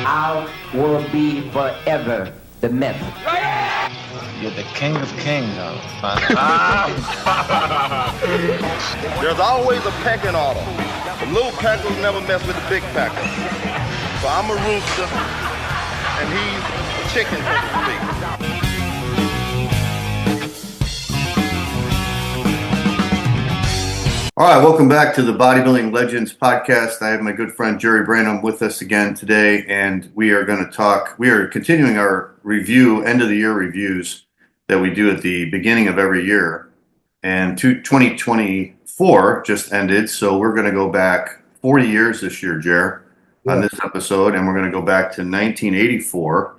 I will be forever the myth. You're the king of kings, son. There's always a pecking order. The little packers never mess with the big packers. So I'm a rooster, and he's a chicken, so to speak. All right, welcome back to the Bodybuilding Legends Podcast. I have my good friend Jerry Brainum with us again today, and we are continuing our end of the year reviews that we do at the beginning of every year. And 2024 just ended, so we're going to go back 40 years this year, Jer, on this episode, and we're going to go back to 1984.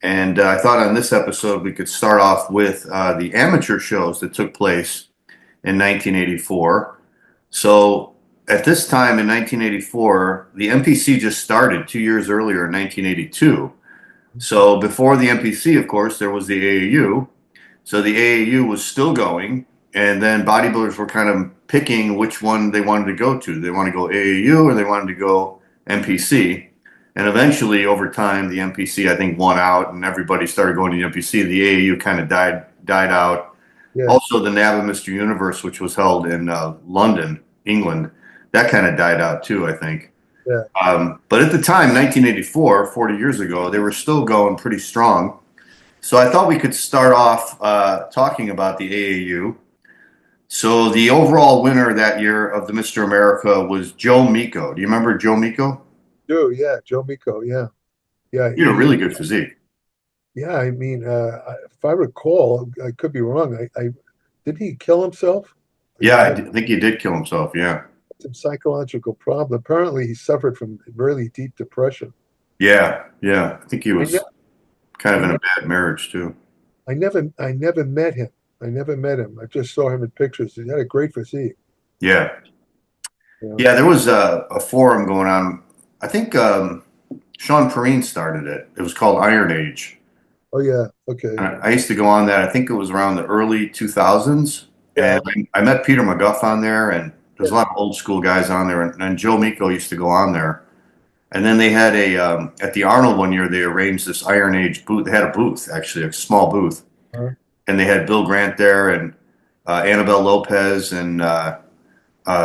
And I thought on this episode we could start off with the amateur shows that took place in 1984. So at this time in 1984, the MPC just started 2 years earlier in 1982. So before the MPC, of course, there was the AAU. So the AAU was still going, and then bodybuilders were kind of picking which one they wanted to go to. They want to go AAU or they wanted to go MPC. And eventually, over time, the MPC, I think, won out, and everybody started going to the MPC. The AAU kind of died out. Yeah. Also, the NABBA Mr. Universe, which was held in London, England, that kind of died out too, I think. Yeah. But at the time, 1984, 40 years ago, they were still going pretty strong. So I thought we could start off talking about the AAU. So the overall winner that year of the Mr. America was Joe Meeko. Do you remember Joe Meeko? Oh, yeah, Joe Meeko, yeah. He had a really good physique. Yeah, I mean, if I recall, I could be wrong. Did he kill himself? Yeah, I think he did kill himself, yeah. Some psychological problem. Apparently, he suffered from really deep depression. Yeah. I think he was kind of in a bad marriage, too. I never met him. I just saw him in pictures. He had a great physique. Yeah. Yeah, there was a forum going on. I think Shawn Perrine started it. It was called Iron Age. Oh, yeah. Okay. I used to go on that. I think it was around the early 2000s. Yeah. And I met Peter McGuff on there, and there's a lot of old school guys on there. And Joe Meeko used to go on there. And then they had at the Arnold one year, they arranged this Iron Age booth. They had a booth, actually, a small booth. Uh-huh. And they had Bill Grant there, and Annabelle Lopez, and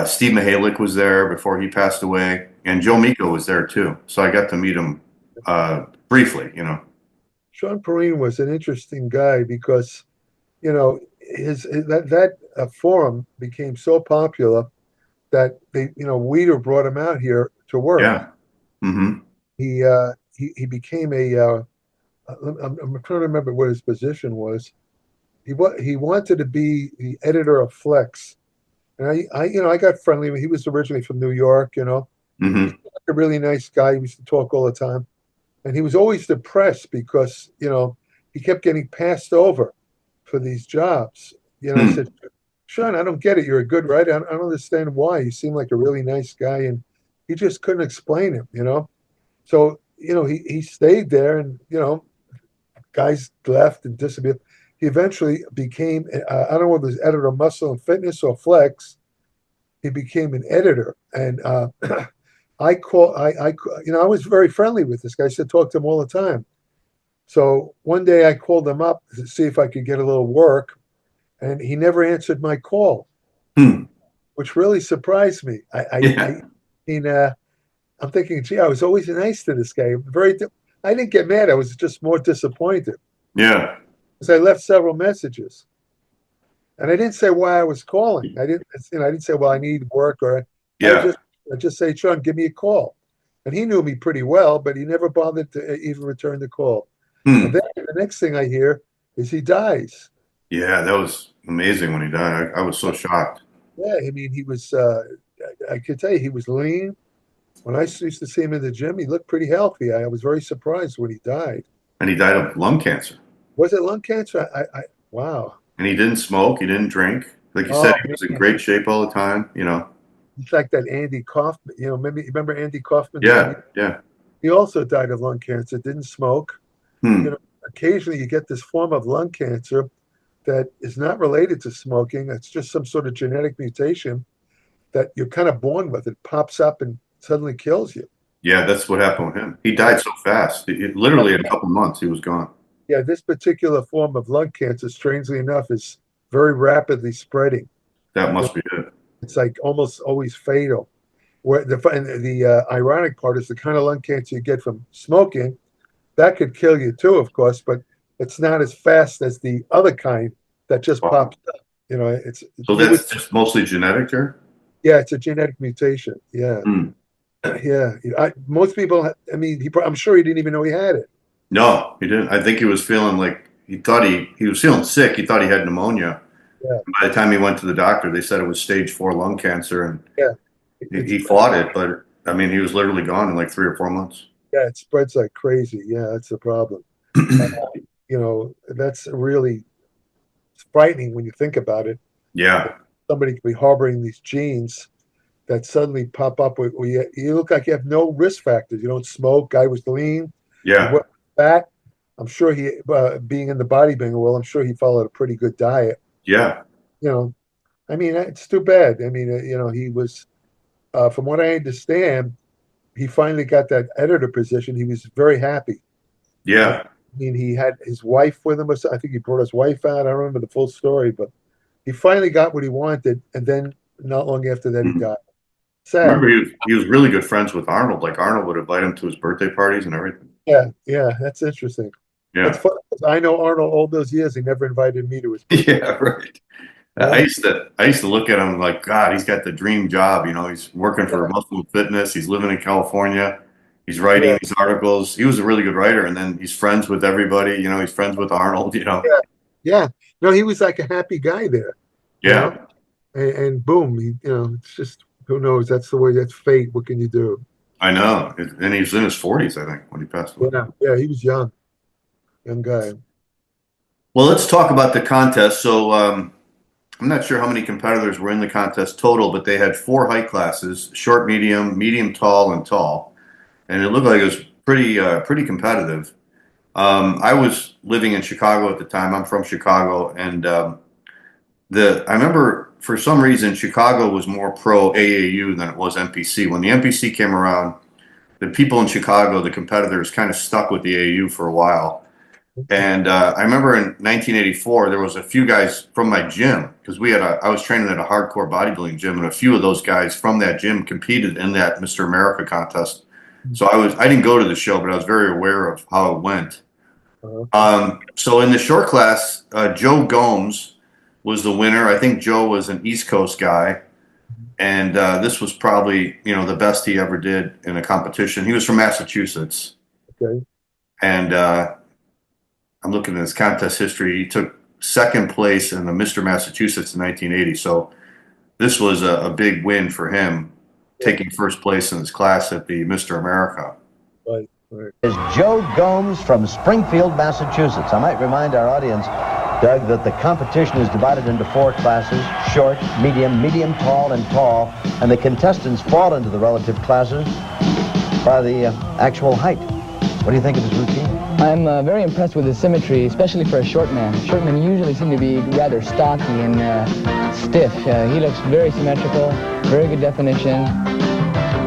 Steve Mihalik was there before he passed away. And Joe Meeko was there, too. So I got to meet him briefly, Shawn Perrine was an interesting guy because, that forum became so popular that Weider brought him out here to work. Yeah. Mm-hmm. He became I'm trying to remember what his position was. He wanted to be the editor of Flex, and I got friendly. He was originally from New York, Mm-hmm. He was a really nice guy. He used to talk all the time, and he was always depressed because he kept getting passed over for these jobs. I said, Shawn, I don't get it. You're a good writer. I don't understand why. You seem like a really nice guy, and he just couldn't explain him. So he stayed there, and guys left and disappeared. He eventually became I don't know whether it was editor of Muscle and Fitness or Flex. He became an editor, and I was very friendly with this guy. I used to talk to him all the time. So one day I called him up to see if I could get a little work, and he never answered my call, which really surprised me. I'm thinking, gee, I was always nice to this guy. I didn't get mad. I was just more disappointed. Yeah. Because I left several messages, and I didn't say why I was calling. I didn't say, well, I need work, or I just say, Shawn, give me a call. And he knew me pretty well, but he never bothered to even return the call. And then the next thing I hear is he dies. Yeah, that was amazing when he died. I was so shocked. Yeah, I mean, he was, I could tell you, he was lean. When I used to see him in the gym, he looked pretty healthy. I was very surprised when he died. And he died of lung cancer. Was it lung cancer? Wow. And he didn't smoke. He didn't drink. Like you said, he was in great shape all the time, In fact, that Andy Kaufman, remember Andy Kaufman? Yeah. He also died of lung cancer, didn't smoke. Occasionally you get this form of lung cancer that is not related to smoking. It's just some sort of genetic mutation that you're kind of born with. It pops up and suddenly kills you. Yeah, that's what happened with him. He died so fast. Literally in a couple months, he was gone. Yeah, this particular form of lung cancer, strangely enough, is very rapidly spreading. That must be it. It's like almost always fatal. Where the ironic part is the kind of lung cancer you get from smoking, that could kill you too, of course, but it's not as fast as the other kind that just pops up. You know, so that's just mostly genetic, Jerry? Yeah, it's a genetic mutation. Yeah. Yeah. Most people, I mean, I'm sure he didn't even know he had it. No, he didn't. I think he was feeling like he thought he was feeling sick. He thought he had pneumonia. Yeah. By the time he went to the doctor, they said it was stage 4 lung cancer, and yeah, he fought it. But I mean, he was literally gone in like 3 or 4 months. Yeah, it spreads like crazy. Yeah, that's the problem. You know, that's really frightening when you think about it. Yeah. Somebody could be harboring these genes that suddenly pop up where you look like you have no risk factors. You don't smoke. Guy was lean. Yeah. Fat. I'm sure he, being in the bodybuilding world, I'm sure he followed a pretty good diet. Yeah. You know, I mean, it's too bad. I mean, you know, he was, from what I understand, he finally got that editor position. He was very happy. Yeah. I mean, he had his wife with him. I think he brought his wife out. I don't remember the full story, but he finally got what he wanted. And then not long after that, he died. Sad. I remember he was really good friends with Arnold. Like Arnold would invite him to his birthday parties and everything. Yeah, that's interesting. Yeah. It's funny, I know Arnold all those years. He never invited me to his birthday. Yeah, right. I used to look at him like, God, he's got the dream job. You know, he's working for Muscle Fitness. He's living in California. He's writing these articles. He was a really good writer, and then he's friends with everybody. You know, he's friends with Arnold. You know. Yeah. No, he was like a happy guy there. Yeah. You know? And boom, it's just, who knows? That's the way. That's fate. What can you do? I know. And he was in his 40s, I think, when he passed away. Yeah, he was young guy. Well, let's talk about the contest. So I'm not sure how many competitors were in the contest total, but they had 4 height classes: short, medium, tall, and tall. And it looked like it was pretty competitive. I was living in Chicago at the time. I'm from Chicago, and I remember for some reason Chicago was more pro AAU than it was NPC. When the NPC came around, the people in Chicago, the competitors, kind of stuck with the AAU for a while. And I remember in 1984, there was a few guys from my gym, because I was training at a hardcore bodybuilding gym, and a few of those guys from that gym competed in that Mr. America contest. So I didn't go to the show, but I was very aware of how it went. So in the short class, Joe Gomes was the winner. I think Joe was an East Coast guy, and this was probably the best he ever did in a competition. He was from Massachusetts. Okay. And I'm looking at his contest history. He took second place in the Mr. Massachusetts in 1980. So this was a big win for him, taking first place in his class at the Mr. America. Right. Is Joe Gomes from Springfield, Massachusetts. I might remind our audience, Doug, that the competition is divided into 4 classes: short, medium, tall, and the contestants fall into the relative classes by the actual height. What do you think of his routine? I'm very impressed with his symmetry, especially for a short man. Short men usually seem to be rather stocky and stiff. He looks very symmetrical, very good definition,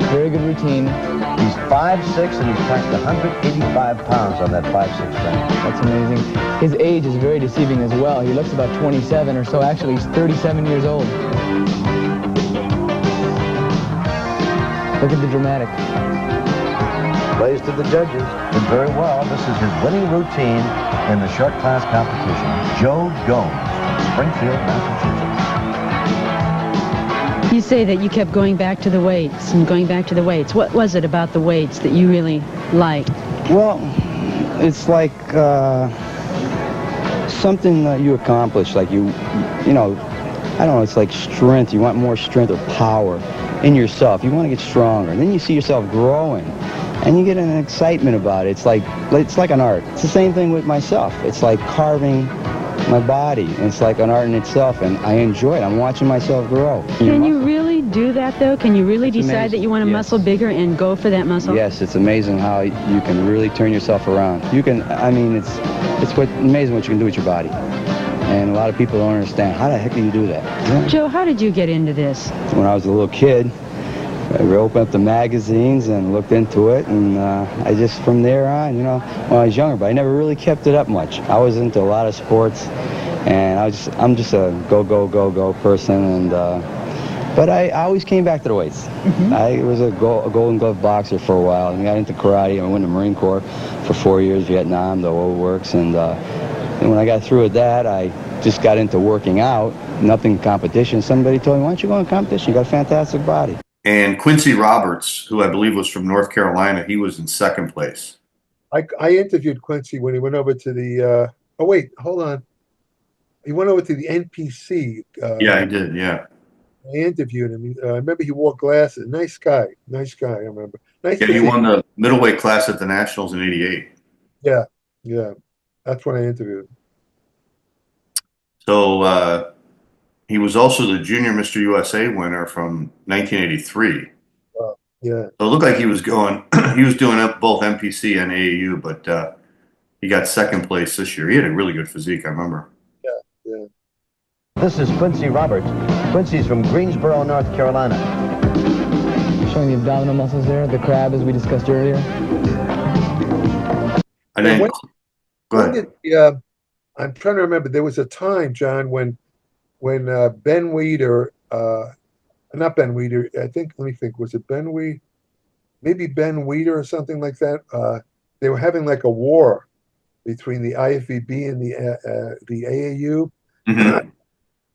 very good routine. He's 5'6", and he's packed 185 pounds on that 5'6" frame. That's amazing. His age is very deceiving as well. He looks about 27 or so. Actually, he's 37 years old. Look at the dramatic. Plays to the judges. Did very well. This is his winning routine in the short class competition. Joe Gomes from Springfield, Massachusetts. You say that you kept going back to the weights and going back to the weights. What was it about the weights that you really liked? Well, it's like something that you accomplish. Like I don't know, it's like strength. You want more strength or power in yourself. You want to get stronger. And then you see yourself growing. And you get an excitement about it. It's like an art. It's the same thing with myself. It's like carving my body. It's like an art in itself, and I enjoy it. I'm watching myself grow. Can you really do that, though? Can you really decide that you want to muscle bigger and go for that muscle? Yes, it's amazing how you can really turn yourself around. It's amazing what you can do with your body. And a lot of people don't understand. How the heck do you do that? Yeah. Joe, how did you get into this? When I was a little kid, opened up the magazines and looked into it, and I just, from there on, when I was younger, but I never really kept it up much. I was into a lot of sports, and I'm just a go person, and but I always came back to the weights. I was a Golden Glove boxer for a while, and got into karate. I went to the Marine Corps for 4 years, Vietnam, the old works, and when I got through with that, I just got into working out, nothing competition. Somebody told me, why don't you go in competition? You got a fantastic body. And Quincy Roberts, who I believe was from North Carolina, he was in second place. I interviewed Quincy when he went over to the oh wait, hold on. He went over to the NPC. Yeah, he did, yeah. I interviewed him. I remember he wore glasses. Nice guy, I remember. Nice. Yeah, he won the middleweight class at the Nationals in '88. Yeah. That's when I interviewed him. So he was also the Junior Mr. USA winner from 1983. Yeah. So it looked like he was doing both NPC and AAU, but he got second place this year. He had a really good physique, I remember. Yeah. This is Quincy Roberts. Quincy's from Greensboro, North Carolina. Showing the abdominal muscles there, the crab as we discussed earlier. And then, go ahead. I'm trying to remember. There was a time, John, when Ben Weeder, not Ben Weeder, let me think, was it Ben Weeder? Maybe Ben Weeder or something like that. They were having like a war between the IFBB and the AAU,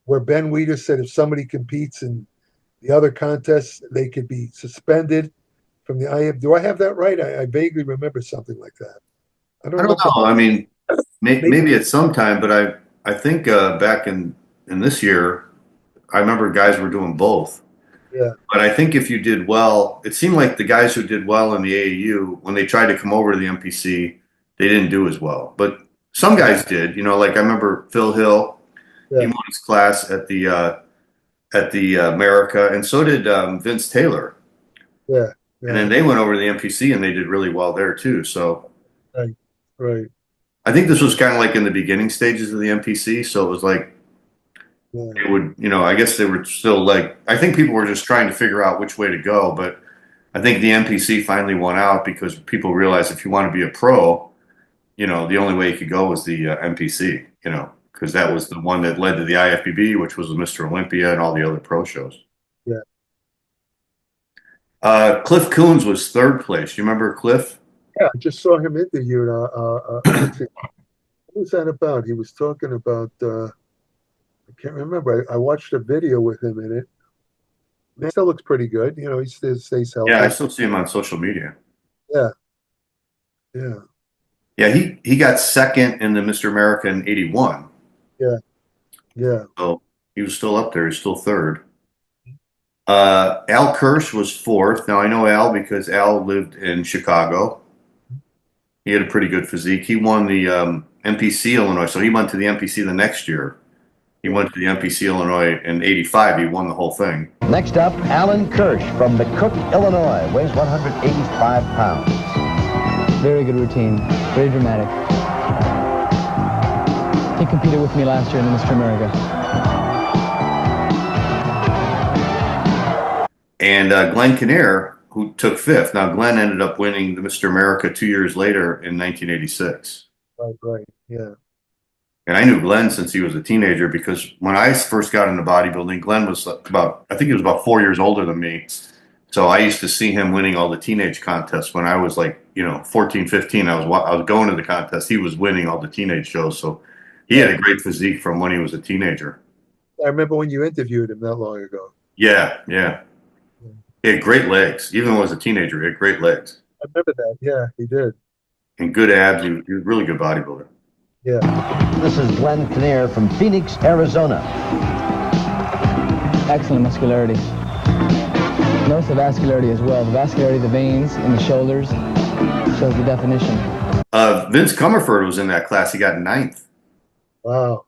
where Ben Weeder said if somebody competes in the other contests, they could be suspended from the IF. Do I have that right? I vaguely remember something like that. I don't know. I mean, maybe at some time, but I think back in this year, I remember guys were doing both. Yeah. But I think if you did well, it seemed like the guys who did well in the AAU, when they tried to come over to the NPC, they didn't do as well. But some guys did. Like I remember Phil Hill. Yeah. He won his class at the America, and so did Vince Taylor. Yeah. And then they went over to the NPC, and they did really well there too. So. Right. I think this was kind of like in the beginning stages of the NPC, so it was like it would, I guess they were still like, I think people were just trying to figure out which way to go, but I think the NPC finally won out because people realized if you want to be a pro, the only way you could go was the NPC, because that was the one that led to the IFBB, which was the Mr. Olympia and all the other pro shows. Yeah. Cliff Coons was third place. You remember Cliff? Yeah, I just saw him interviewed. What was that about? He was talking about, I can't remember. I watched a video with him in it. He still looks pretty good. He still stays healthy. Yeah, I still see him on social media. Yeah. Yeah, he got second in the Mr. America in '81. Yeah. So he was still up there. He's still third. Al Kirsch was fourth. Now, I know Al because Al lived in Chicago. He had a pretty good physique. He won the NPC Illinois, so he went to the NPC the next year. He went to the NPC Illinois in '85. He won the whole thing. Next up, Alan Kirsch from McCook, Illinois, weighs 185 pounds. Very good routine, very dramatic. He competed with me last year in the Mr. America. And Glenn Kinnear, who took fifth. Now, Glenn ended up winning the Mr. America 2 years later in 1986. Right, yeah. And I knew Glenn since he was a teenager because when I first got into bodybuilding, Glenn was I think he was about 4 years older than me. So I used to see him winning all the teenage contests when I was 14, 15. I was going to the contest. He was winning all the teenage shows. So he had a great physique from when he was a teenager. I remember when you interviewed him not long ago. Yeah. He had great legs. Even when he was a teenager, he had great legs. I remember that. Yeah, he did. And good abs. He was a really good bodybuilder. Yeah. This is Glenn Kinnear from Phoenix, Arizona. Excellent muscularity. Notice the vascularity as well. The vascularity of the veins in the shoulders shows the definition. Vince Comerford was in that class. He got 9th. Wow.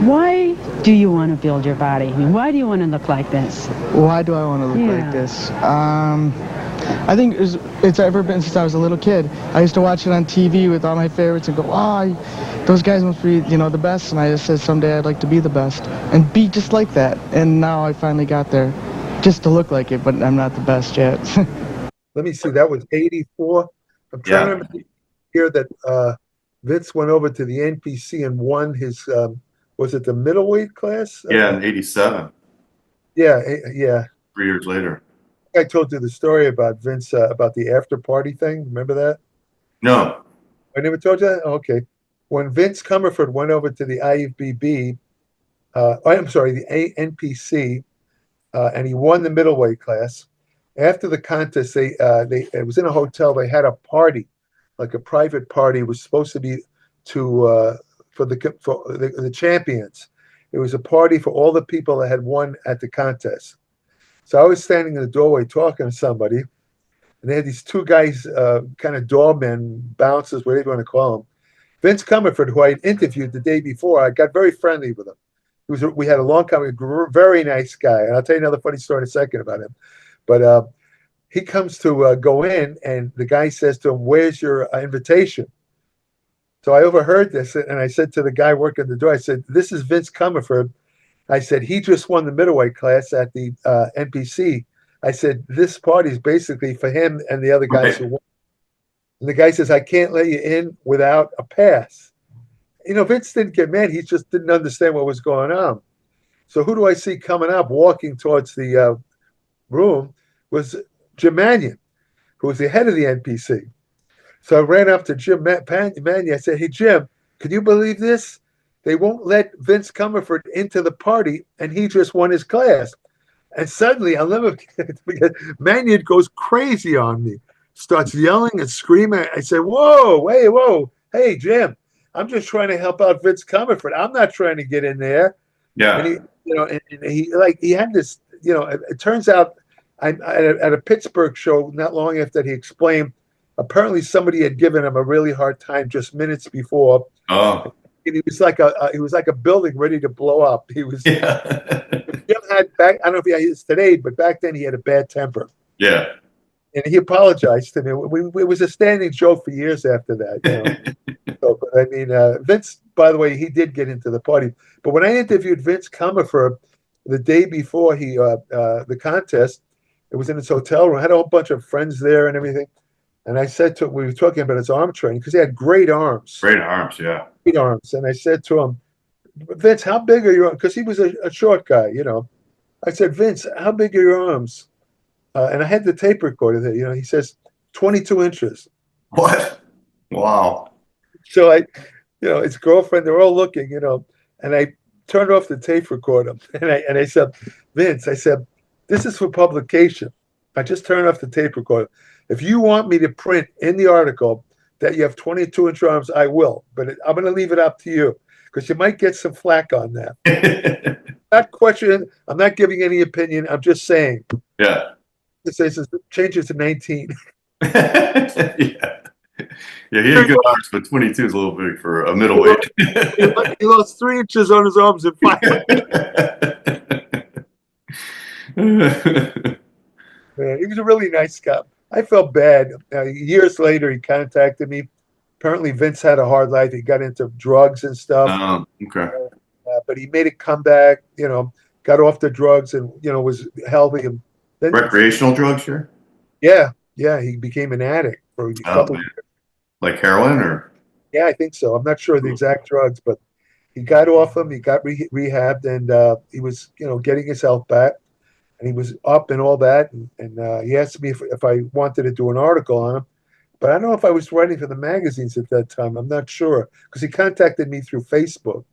Why do you want to build your body? I mean, why do you want to look like this? Why do I want to look like this? I think it's ever been since I was a little kid. I used to watch it on TV with all my favorites and go, those guys must be, the best. And I just said someday I'd like to be the best and be just like that. And now I finally got there. just to look like it, but I'm not the best yet. Let me see. That was 84. I'm trying to remember the year that Vince went over to the NPC and won his, was it the middleweight class? Yeah, in 87. Yeah. 3 years later. I told you the story about Vince, about the after party thing. Remember that? No. I never told you that? Oh, okay. When Vince Comerford went over to the IFBB, I'm sorry, the NPC, and he won the middleweight class. After the contest, it was in a hotel. They had a party, like a private party. It was supposed to be for the champions. It was a party for all the people that had won at the contest. So I was standing in the doorway talking to somebody, and they had these two guys, kind of doormen, bouncers, whatever you want to call them. Vince Comerford, who I had interviewed the day before, I got very friendly with him. We had a long conversation, very nice guy. And I'll tell you another funny story in a second about him. But he comes to go in, and the guy says to him, "Where's your invitation?" So I overheard this, and I said to the guy working the door, I said, "This is Vince Comerford." I said, "He just won the middleweight class at the NPC." I said, "This party is basically for him and the other guys who won." And the guy says, "I can't let you in without a pass." Vince didn't get mad. He just didn't understand what was going on. So who do I see coming up, walking towards the room, was Jim Mannion, who was the head of the NPC. So I ran up to Jim Mannion. I said, "Hey, Jim, can you believe this? They won't let Vince Comerford into the party, and he just won his class." And suddenly, I'll never forget, Mannion goes crazy on me, starts yelling and screaming. I said, whoa, hey, Jim, I'm just trying to help out Vince Comerford. I'm not trying to get in there." Yeah. And he had this, it turns out at a Pittsburgh show not long after that, he explained, apparently somebody had given him a really hard time just minutes before. Oh. And he was like a building ready to blow up. He was, Jim had back, I don't know if he is today, but back then he had a bad temper. Yeah. And he apologized to me. It was a standing joke for years after that. So, but I mean, Vince, by the way, he did get into the party. But when I interviewed Vince Comerford the day before the contest, it was in his hotel room. I had a whole bunch of friends there and everything. And I said to him, we were talking about his arm training because he had great arms. Great arms, yeah. Great arms. And I said to him, "Vince, how big are your arms?" Because he was a short guy, I said, "Vince, how big are your arms?" And I had the tape recorder there. He says 22 inches. What? Wow. So his girlfriend, they're all looking, and I turned off the tape recorder and I said, "Vince," I said, "this is for publication. I just turned off the tape recorder. If you want me to print in the article that you have 22-inch arms, I will. But I'm going to leave it up to you because you might get some flack on that." Not questioning. I'm not giving any opinion. I'm just saying. Yeah. It says change it to 19. Yeah. Yeah, he had good arms, but 22 is a little big for a middleweight. He lost 3 inches on his arms in 5 Man, he was a really nice guy. I felt bad. Years later, he contacted me. Apparently, Vince had a hard life. He got into drugs and stuff. Okay. But he made a comeback, got off the drugs and, was healthy. And then, recreational drugs, sure? Yeah. He became an addict for a couple years. Like heroin or? Yeah, I think so. I'm not sure the exact drugs, but he got off them. He got rehabbed, and he was, getting his health back. And he was up and all that. And he asked me if I wanted to do an article on him. But I don't know if I was writing for the magazines at that time. I'm not sure. Because he contacted me through Facebook,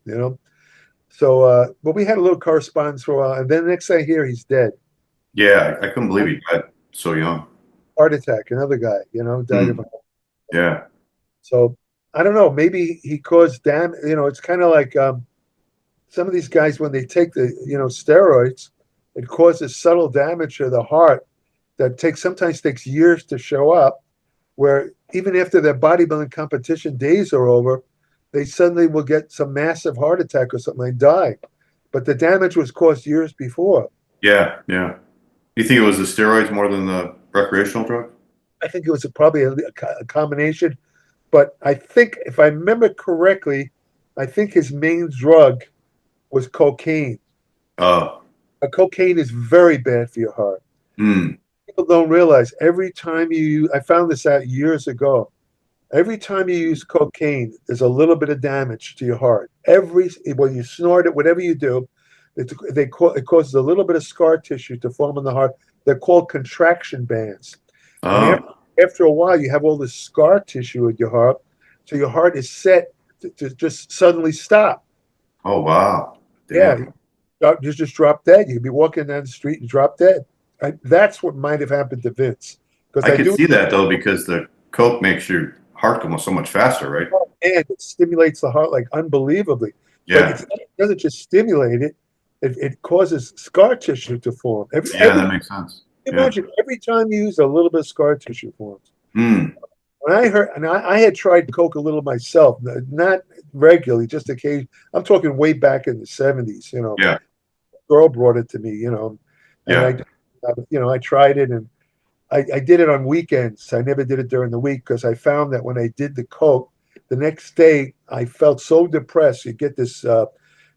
So, but we had a little correspondence for a while. And then the next thing I hear, he's dead. Yeah, I couldn't believe he died so young. Heart attack, another guy, died of a heart. Yeah. So, I don't know. Maybe he caused damage. It's kind of like some of these guys, when they take the, steroids, it causes subtle damage to the heart that sometimes takes years to show up, where even after their bodybuilding competition days are over, they suddenly will get some massive heart attack or something and die. But the damage was caused years before. Yeah. You think it was the steroids more than the recreational drug? I think it was probably a combination. But I think, if I remember correctly, I think his main drug was cocaine. Oh. Cocaine is very bad for your heart. Mm. People don't realize every time I found this out years ago. Every time you use cocaine, there's a little bit of damage to your heart. When you snort it, whatever you do, it causes a little bit of scar tissue to form in the heart. They're called contraction bands. And after a while, you have all this scar tissue in your heart, so your heart is set to just suddenly stop. Oh, wow. Damn. Yeah, you just drop dead. You'd be walking down the street and drop dead. That's what might have happened to Vince. I can see that, though, because the coke makes your heart go so much faster, right? And it stimulates the heart like unbelievably. Yeah. But it doesn't just stimulate it. It causes scar tissue to form. That makes sense. Imagine every time you use a little bit of scar tissue forms. Mm. When I had tried coke a little myself, not regularly, just occasionally. I'm talking way back in the 70s. Yeah. A girl brought it to me. And I tried it, and I did it on weekends. I never did it during the week because I found that when I did the coke, the next day I felt so depressed. You get this,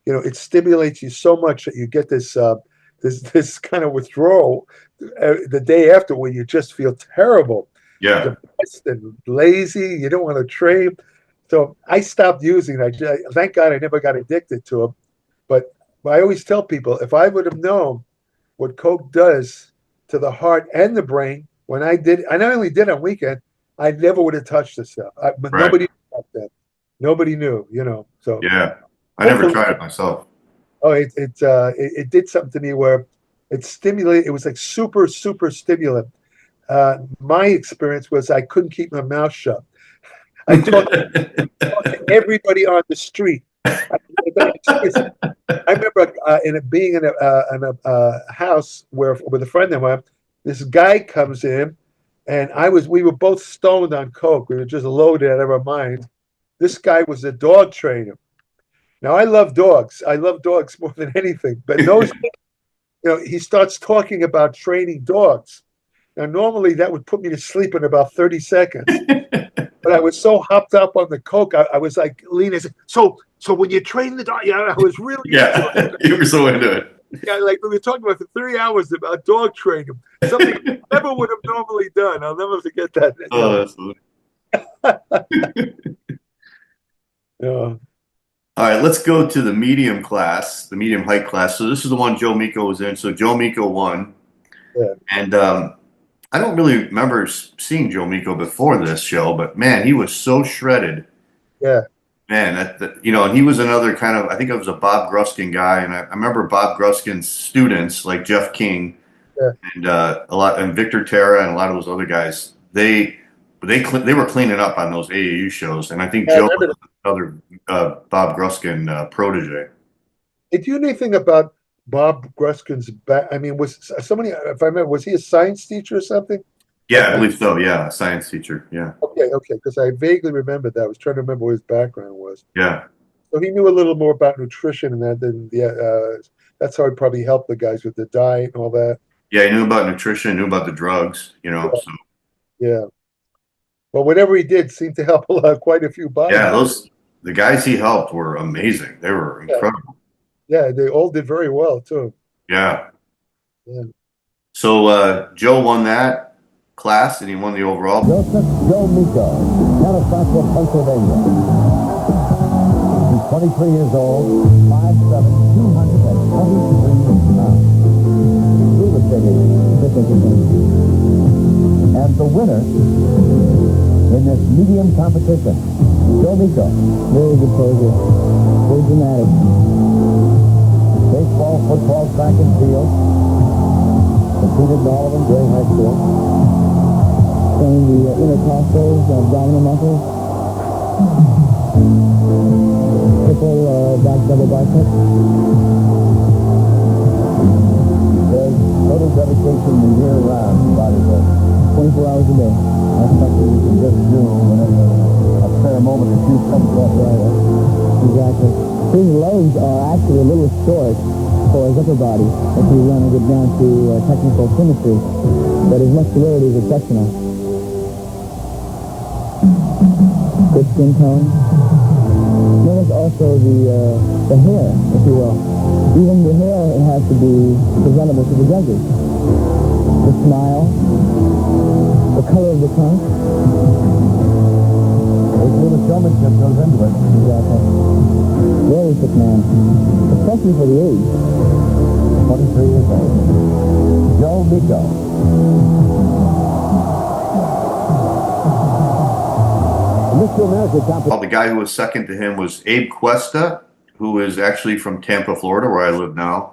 it stimulates you so much that you get this this kind of withdrawal the day after where you just feel terrible. Yeah. Depressed and lazy. You don't want to train. So I stopped using it. Thank God I never got addicted to them. But I always tell people, if I would have known what coke does to the heart and the brain, when I not only did on weekend, I never would have touched this stuff. But nobody knew about that. Nobody knew, So yeah, I never tried it myself. Oh, it did something to me where it stimulated. It was like super stimulant. My experience was I couldn't keep my mouth shut. I talked to everybody on the street. I remember being in a house with a friend of mine. This guy comes in, and we were both stoned on coke. We were just loaded out of our mind. This guy was a dog trainer. Now I love dogs. I love dogs more than anything. But he starts talking about training dogs. Now normally that would put me to sleep in about 30 seconds. But I was so hopped up on the coke, I was like leaning. So when you train the dog, I was really you were so into it. Yeah, like we were talking about for 3 hours about dog training, something I never would have normally done. I'll never forget that. Oh, that's funny. Yeah. All right, let's go to the medium class, the medium height class. So this is the one Joe Meeko was in. So Joe Meeko won. Yeah. And I don't really remember seeing Joe Meeko before this show, but man, he was so shredded. Yeah. Man, and he was another kind of, I think it was a Bob Gruskin guy, and I remember Bob Gruskin's students like Jeff King and Victor Terra and a lot of those other guys. They were cleaning up on those AAU shows, and I think Joe was another Bob Gruskin protege. Did you know anything about Bob Gruskin's back? I mean, was somebody, if I remember, was he a science teacher or something? Yeah, I believe so. Yeah, a science teacher. Yeah. Okay, because I vaguely remembered that. I was trying to remember what his background was. Yeah. So he knew a little more about nutrition and that than that's how he probably helped the guys with the diet and all that. Yeah, he knew about nutrition, knew about the drugs, So. Yeah. But whatever he did seemed to help quite a few bodies. Yeah, the guys he helped were amazing. They were incredible. Yeah, they all did very well too. Yeah. So Joe won that class, and he won the overall. Joe Meeko, Manufacturer, Pennsylvania. He's 23 years old, 5'7", 223 pounds. Real estate agent. And the winner in this medium competition, Joe Meeko. Very good poser. Very dramatic. Baseball, football, track and field. Competed in all of them during high school. Showing the intercostals, abdominal muscles. Triple back double bicep. There's total dedication the year round to bodybuilding. 24 hours a day. That's something you can just do whenever a spare moment or two comes up. Exactly. His legs are actually a little short for his upper body if you want to get down to technical symmetry, but his muscularity is exceptional. Good skin tone. Notice also the hair, if you will. Even the hair, it has to be presentable to the judges. The smile, the color of the trunk. They feel the showmanship goes into it. Exactly. Very thick man, especially for the age. 23 years old. Joe Meeko. Mr. America competition. Well, the guy who was second to him was Abe Cuesta, who is actually from Tampa, Florida, where I live now.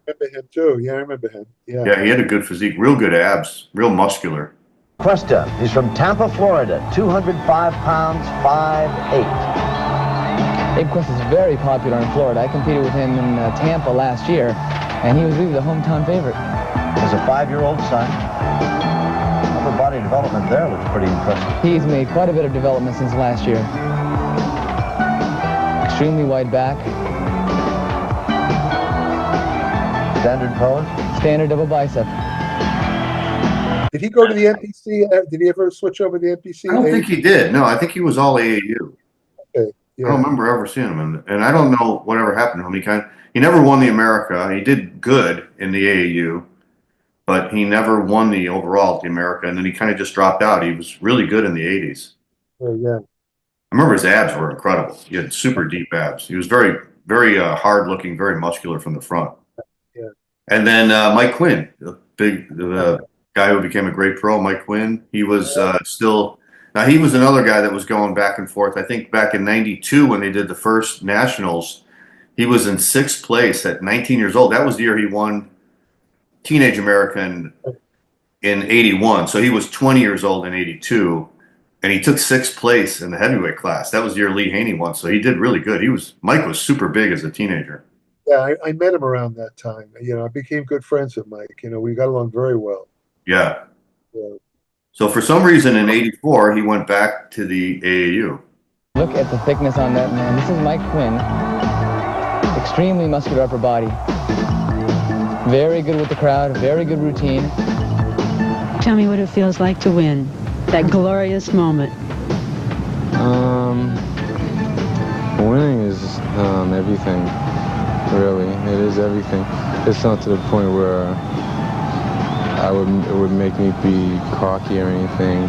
I remember him too. Yeah, I remember him. Yeah. Yeah, he had a good physique, real good abs, real muscular. Cuesta. He's from Tampa, Florida. 205 pounds, 5'8". Abe Quest is very popular in Florida. I competed with him in Tampa last year, and he was really the hometown favorite. Has a 5-year-old son. Upper body development there looks pretty impressive. He's made quite a bit of development since last year. Extremely wide back. Standard pose? Standard double bicep. Did he go to the NPC? Did he ever switch over to the NPC? I don't think he did. No, I think he was all AAU. Okay. Yeah. I don't remember ever seeing him, and I don't know whatever happened to him. He never won the America. He did good in the AAU, but he never won the overall at the America, and then he kind of just dropped out. He was really good in the 80s. Yeah. I remember his abs were incredible. He had super deep abs. He was very, very hard looking, very muscular from the front. Yeah. And then Mike Quinn, the guy who became a great pro, Mike Quinn. He was still. Now, he was another guy that was going back and forth. I think back in '92 when they did the first nationals, he was in 6th place at 19 years old. That was the year he won Teenage American in '81. So he was 20 years old in '82, and he took 6th place in the heavyweight class. That was the year Lee Haney won. So he did really good. Mike was super big as a teenager. Yeah, I met him around that time. I became good friends with Mike. We got along very well. Yeah. Yeah. So for some reason in '84, he went back to the AAU. Look at the thickness on that man. This is Mike Quinn. Extremely muscular upper body. Very good with the crowd, very good routine. Tell me what it feels like to win. That glorious moment. Winning is everything, really. It is everything. It's not to the point where it would make me be cocky or anything,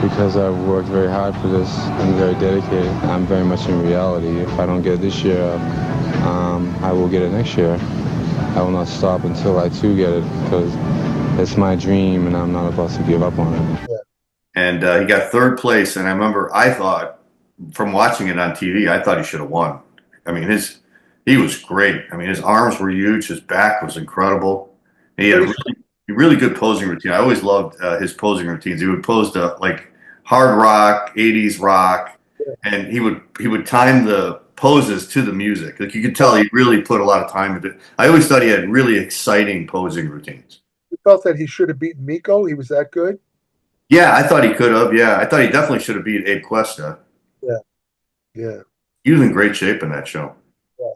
because I've worked very hard for this and very dedicated. I'm very much in reality. If I don't get it this year, I will get it next year. I will not stop until I too get it, because it's my dream and I'm not about to give up on it. And he got 3rd place, and I thought, from watching it on TV, I thought he should have won. I mean, he was great. I mean, his arms were huge, his back was incredible. He had a really good posing routine. I always loved his posing routines. He would pose to like hard rock, 80s rock, and he would time the poses to the music. Like you could tell he really put a lot of time into it. I always thought he had really exciting posing routines. You felt that he should have beaten Meeko? He was that good? Yeah, I thought he could have. Yeah, I thought he definitely should have beat Abe Cuesta. Yeah. He was in great shape in that show. Yeah.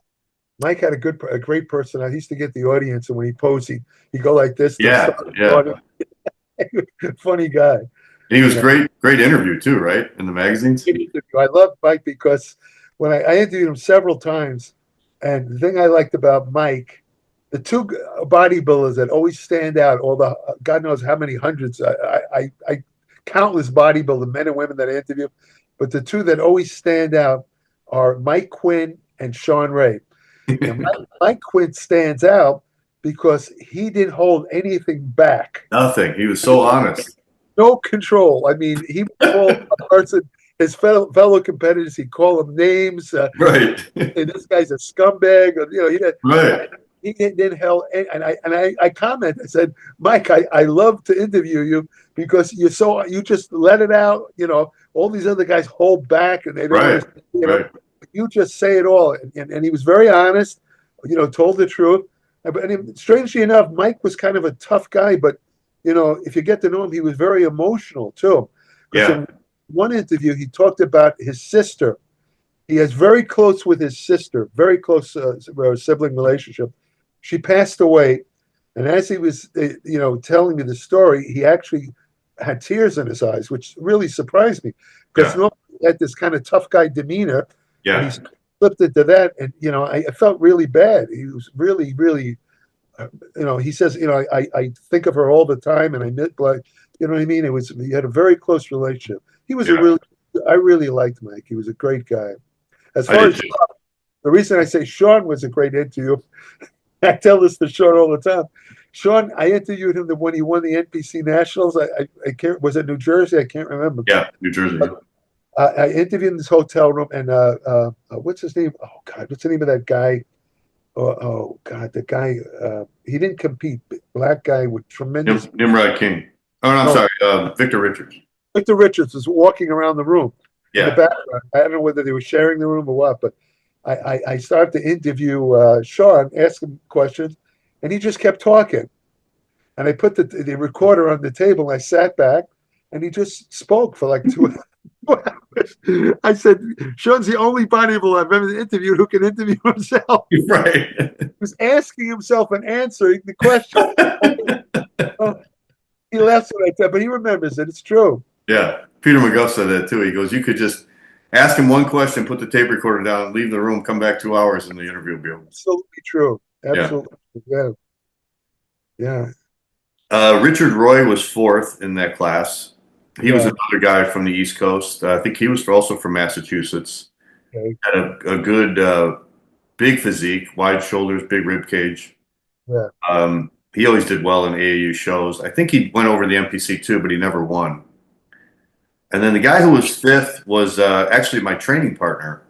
Mike had a great personality. He used to get the audience, and when he posed, he'd go like this. Yeah. Funny guy. And he was great interview too, right? In the magazines. I love Mike because when I interviewed him several times, and the thing I liked about Mike, the two bodybuilders that always stand out, all the God knows how many hundreds, I countless bodybuilders, men and women that I interview, but the two that always stand out are Mike Quinn and Shawn Ray. Mike Quinn stands out because he didn't hold anything back. Nothing. He was so honest. No control. I mean, he would call a person, his fellow competitors, he'd call them names. Right. And this guy's a scumbag. Right. He didn't held. And I commented. I said, Mike, I love to interview you because you just let it out. All these other guys hold back and they don't. Right. You just say it all. And he was very honest. Told the truth. But strangely enough, Mike was kind of a tough guy, but if you get to know him, he was very emotional too. Yeah. In one interview, he talked about his sister. He is very close with his sister, very close sibling relationship. She passed away, and as he was, telling me the story, he actually had tears in his eyes, which really surprised me because normally he had this kind of tough guy demeanor. Yeah. He's flipped it to that, and I felt really bad. He was really, really, he says, I think of her all the time, and I miss, like, you know what I mean. We had a very close relationship. He was I really liked Mike. He was a great guy. As far as the reason I say Shawn was a great interview, I tell this to Shawn all the time. Shawn, I interviewed him when he won the NPC Nationals. I can't, was it New Jersey? I can't remember. Yeah, New Jersey. I interviewed in this hotel room, and what's his name? Oh God, what's the name of that guy? Oh God, the guy. He didn't compete. Black guy with tremendous. Nimrod King. Oh no, I'm sorry. Victor Richards. Victor Richards was walking around the room. Yeah. In the background. I don't know whether they were sharing the room or what, but I started to interview Shawn, ask him questions, and he just kept talking. And I put the recorder on the table, and I sat back, and he just spoke for like 2 hours. I said, Shawn's the only bodybuilder I've ever interviewed who can interview himself. Right. He was asking himself and answering the question. He laughs when I tell, but he remembers it. It's true. Yeah. Peter McGuff said that too. He goes, you could just ask him one question, put the tape recorder down, leave the room, come back 2 hours, and the interview will be over. Absolutely true. Absolutely. Yeah. Richard Roy was fourth in that class. He was another guy from the East Coast. I think he was also from Massachusetts. Okay. Had a good, big physique, wide shoulders, big rib cage. Yeah. He always did well in AAU shows. I think he went over the MPC too, but he never won. And then the guy who was fifth was actually my training partner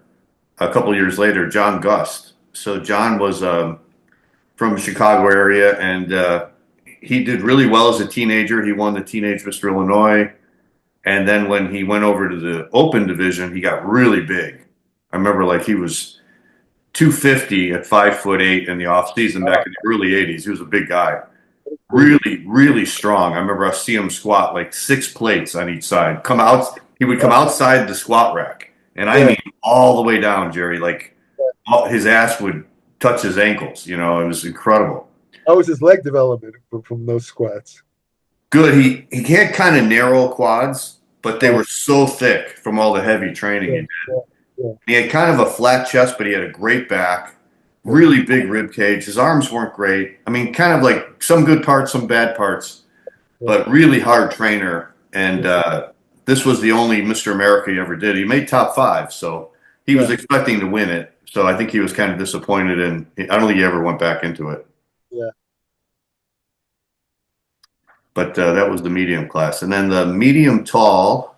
a couple years later, John Gust. So John was from the Chicago area, and he did really well as a teenager. He won the Teenage Mr. Illinois. And then when he went over to the open division, he got really big. I remember like he was 250 at 5'8" in the off season back in the early 80s. He was a big guy. Really, really strong. I remember I see him squat like 6 plates on each side. He would come outside the squat rack. And I mean all the way down, Jerry. Like his ass would touch his ankles. It was incredible. How was his leg development from those squats? Good. He had kind of narrow quads, but they were so thick from all the heavy training he did. Yeah. He had kind of a flat chest, but he had a great back, really big rib cage. His arms weren't great. I mean, kind of like some good parts, some bad parts, but really hard trainer. And this was the only Mr. America he ever did. He made top 5, so he was expecting to win it. So I think he was kind of disappointed, and I don't think he ever went back into it. Yeah. But that was the medium class. And then the medium tall,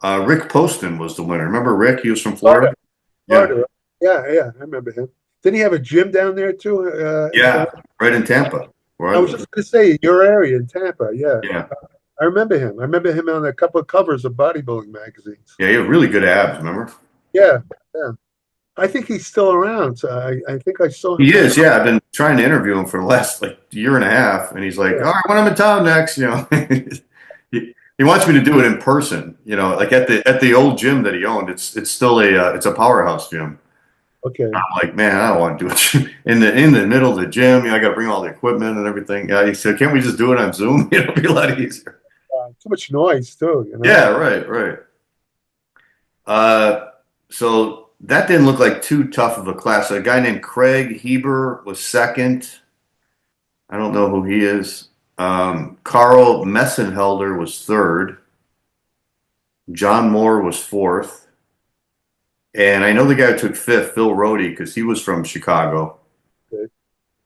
Rick Poston was the winner. Remember Rick? He was from Florida. Florida. Yeah, I remember him. Didn't he have a gym down there too? Right in Tampa. I was just going to say, your area in Tampa, Yeah. I remember him. I remember him on a couple of covers of bodybuilding magazines. Yeah, he had really good abs, remember? Yeah. I think he's still around. So I think I saw him. He is, yeah. I've been trying to interview him for the last year and a half, and he's like, all right, when I'm in town next, he wants me to do it in person, like at the old gym that he owned. It's still it's a powerhouse gym. Okay. I'm like, man, I don't want to do it in the middle of the gym. I got to bring all the equipment and everything. Yeah, he said, can't we just do it on Zoom? It'll be a lot easier. Too much noise too. Yeah, right. So that didn't look like too tough of a class. A guy named Craig Heber was second. I don't know who he is. Carl Messenhelder was third. John Moore was fourth. And I know the guy who took fifth, Phil Rohde, because he was from Chicago. Okay.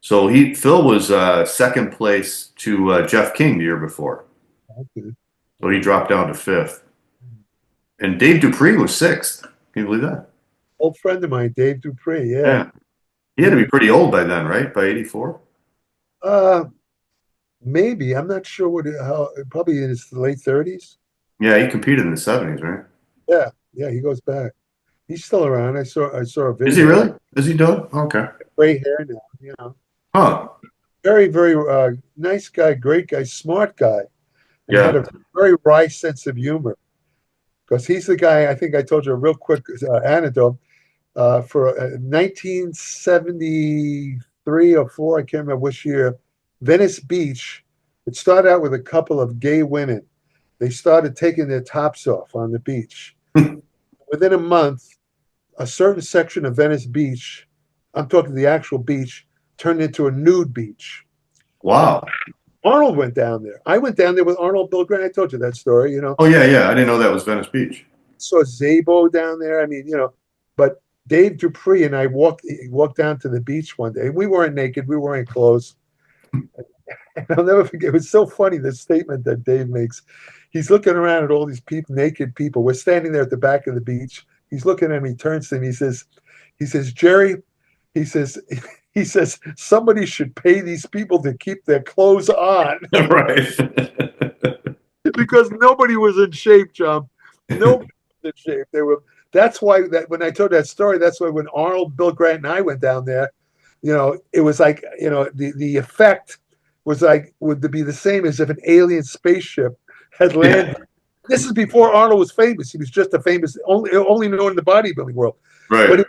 So Phil was second place to Jeff King the year before. Okay. So he dropped down to fifth. And Dave Dupre was sixth. Can you believe that? Old friend of mine, Dave Dupre. Yeah. He had to be pretty old by then, right? By 84? Maybe. I'm not sure probably in his late 30s. Yeah, he competed in the 70s, right? Yeah, he goes back. He's still around. I saw a video. Is he really? Is he done? Okay. Gray hair now, Huh. Very, very nice guy, great guy, smart guy. And Yeah. had a very wry sense of humor. Because he's the guy, I think I told you a real quick anecdote. For 1973 or 4, I can't remember which year, Venice Beach, it started out with a couple of gay women. They started taking their tops off on the beach. Within a month, a certain section of Venice Beach, I'm talking the actual beach, turned into a nude beach. Wow. Arnold went down there. I went down there with Arnold, Bill Grant. I told you that story, you know. Oh, yeah. I didn't know that was Venice Beach. Saw Zabo down there. I mean, you know, but Dave Dupre and I walked down to the beach one day. We weren't naked. We weren't clothes. And I'll never forget. It was so funny, the statement that Dave makes. He's looking around at all these naked people. We're standing there at the back of the beach. He's looking at me, turns to me, he says, Jerry, he says, somebody should pay these people to keep their clothes on. Right. Because nobody was in shape, John. Nobody was in shape. That's why when I told that story, that's why when Arnold, Bill Grant, and I went down there, you know, it was like, you know, the effect was like, would be the same as if an alien spaceship had landed. Yeah. This is before Arnold was famous. He was just a famous, only known in the bodybuilding world. Right. But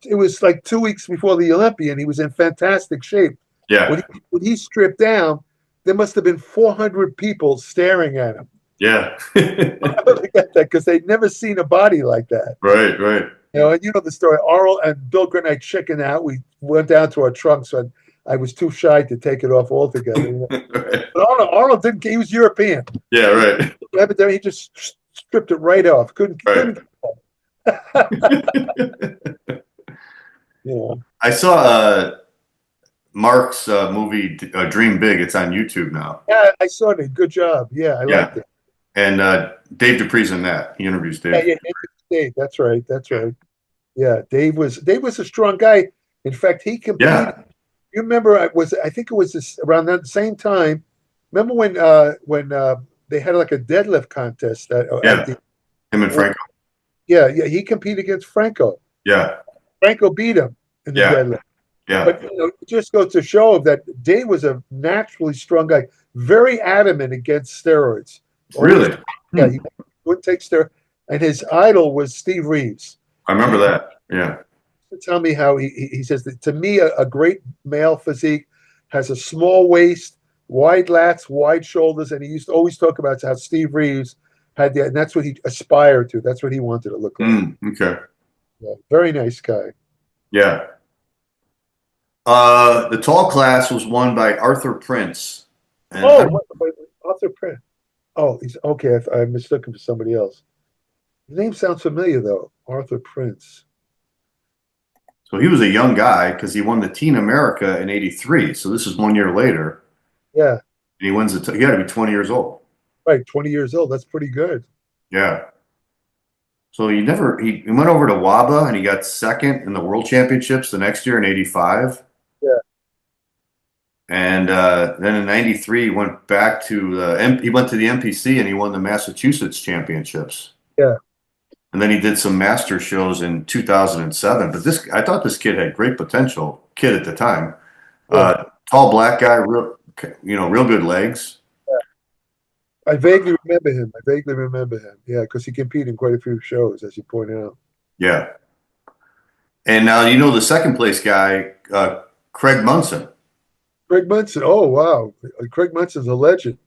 it was like 2 weeks before the Olympian. He was in fantastic shape. Yeah. When he stripped down, there must have been 400 people staring at him. Yeah. I get that because they'd never seen a body like that. Right. You know, and you know the story. Arnold and Bill Grant and I chickened out. We went down to our trunks, and I was too shy to take it off altogether. You know? Right. But Arnold didn't. He was European. Yeah, right. He just stripped it right off. Couldn't. Yeah. I saw Mark's movie Dream Big. It's on YouTube now. Yeah, I saw it. Good job. Yeah, I liked it. And Dave Dupree's in that. He interviews Dave. Yeah, Dave. That's right. Yeah, Dave was a strong guy. In fact, he competed. Yeah. You remember? I think it was around that same time. Remember when they had like a deadlift contest? Him and Franco. Yeah. He competed against Franco. Yeah. Franco beat him in the deadlift. Yeah. But you know, it just goes to show that Dave was a naturally strong guy, very adamant against steroids. Really? Yeah, he wouldn't take steroids. And his idol was Steve Reeves. I remember that. Yeah. Tell me how he says that to me, a great male physique has a small waist, wide lats, wide shoulders, and he used to always talk about how Steve Reeves had that, and that's what he aspired to. That's what he wanted to look like. Okay. Yeah, very nice guy. Yeah. The tall class was won by Arthur Prince. And Arthur Prince. Oh, he's okay. I mistook him for somebody else. His name sounds familiar though, Arthur Prince. So he was a young guy because he won the Teen America in '83. So this is 1 year later. Yeah. And he wins he had to be 20 years old. Right, 20 years old. That's pretty good. Yeah. So he went over to WABA and he got second in the World Championships the next year in '85. Yeah. And then in '93 he went back to he went to the MPC and he won the Massachusetts Championships. Yeah. And then he did some master shows in 2007. But I thought this kid had great potential. Kid at the time, tall black guy, real good legs. Yeah. I vaguely remember him. Yeah, because he competed in quite a few shows, as you pointed out. Yeah. And now the second place guy, Craig Monson. Craig Monson. Oh wow, Craig Munson's a legend.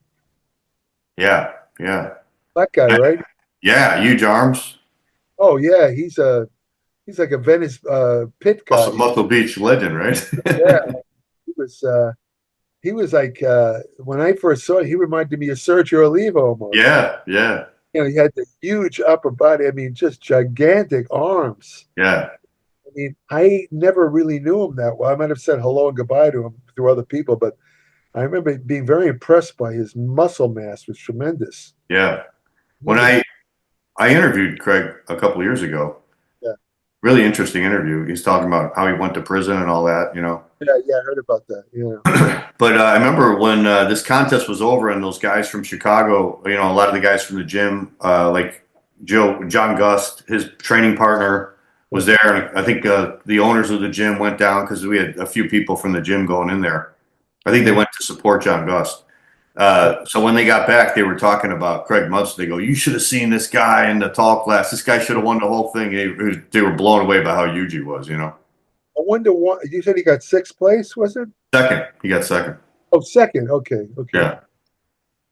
Yeah. That guy, right? Yeah, huge arms. Oh yeah, he's like a Venice pit guy. Muscle Beach legend, right? Yeah, he was like when I first saw it, he reminded me of Sergio Oliva almost. Yeah. You know, he had the huge upper body. I mean, just gigantic arms. Yeah. I mean, I never really knew him that well. I might have said hello and goodbye to him through other people, but I remember being very impressed by his muscle mass. It was tremendous. Yeah. When I interviewed Craig a couple of years ago. Yeah. Really interesting interview. He's talking about how he went to prison and all that, Yeah, I heard about that. Yeah. But I remember when this contest was over and those guys from Chicago, a lot of the guys from the gym, like John Gust, his training partner was there. And I think the owners of the gym went down because we had a few people from the gym going in there. I think they went to support John Gust. So when they got back, they were talking about Craig Munson. They go, "You should have seen this guy in the tall class. This guy should have won the whole thing." They were blown away by how huge he was, I wonder why. You said he got sixth place, was it? Second. He got second. Oh, second. Okay. Yeah.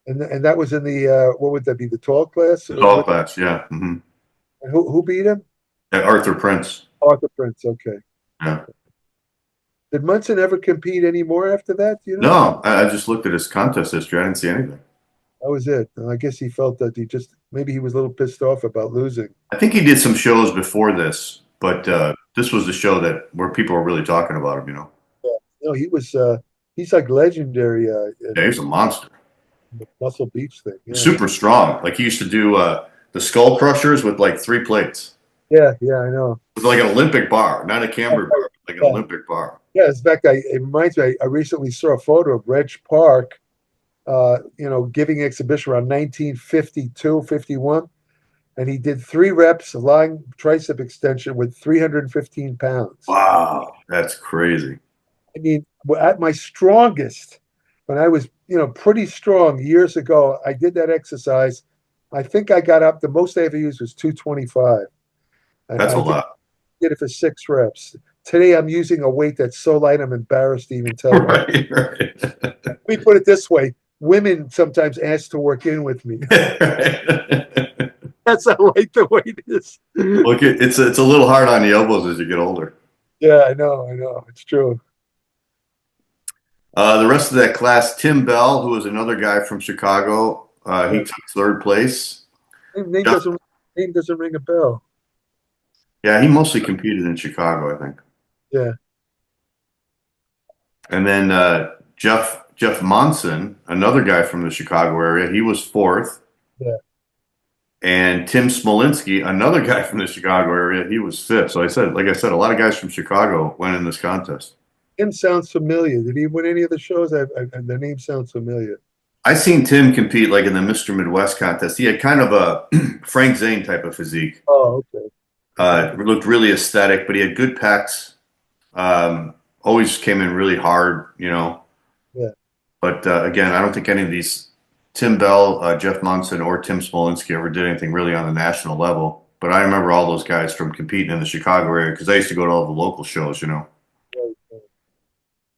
And that was in the what would that be? The tall class? The tall class, yeah. Mm-hmm. And who beat him? Arthur Prince. Arthur Prince. Okay. Yeah. Did Monson ever compete anymore after that? Do you know? No, I just looked at his contest history. I didn't see anything. That was it. I guess he felt that maybe he was a little pissed off about losing. I think he did some shows before this, but this was the show where people were really talking about him, Yeah. No, he's like legendary. Yeah, he's a monster. The Muscle Beach thing. Yeah. Super strong. Like he used to do the skull crushers with like 3 plates. Yeah, I know. With like an Olympic bar, not a camber bar, like an Olympic bar. Yeah, in fact, it reminds me, I recently saw a photo of Reg Park, giving exhibition around 1952, 51. And he did 3 reps, a lying tricep extension with 315 pounds. Wow, that's crazy. I mean, at my strongest, when I was, pretty strong years ago, I did that exercise. I think I got up, the most I ever used was 225. That's a lot. Did it for 6 reps. Today, I'm using a weight that's so light, I'm embarrassed to even tell you. Right. Let me put it this way. Women sometimes ask to work in with me. That's how light the weight is. Look, it's a little hard on the elbows as you get older. Yeah, I know. It's true. The rest of that class, Tim Bell, who was another guy from Chicago, he took 3rd place. Name doesn't ring a bell. Yeah, he mostly competed in Chicago, I think. Yeah. And then Jeff Monson, another guy from the Chicago area, he was 4th. Yeah. And Tim Smolinski, another guy from the Chicago area, he was 5th. So like I said, a lot of guys from Chicago went in this contest. Tim sounds familiar. Did he win any of the shows? The name sounds familiar. I seen Tim compete like in the Mr. Midwest contest. He had kind of a Frank Zane type of physique. Oh, okay. Looked really aesthetic, but he had good pecs. Always came in really hard, Yeah. But again, I don't think any of these, Tim Bell, Jeff Monson, or Tim Smolinski ever did anything really on the national level. But I remember all those guys from competing in the Chicago area because I used to go to all the local shows, Right.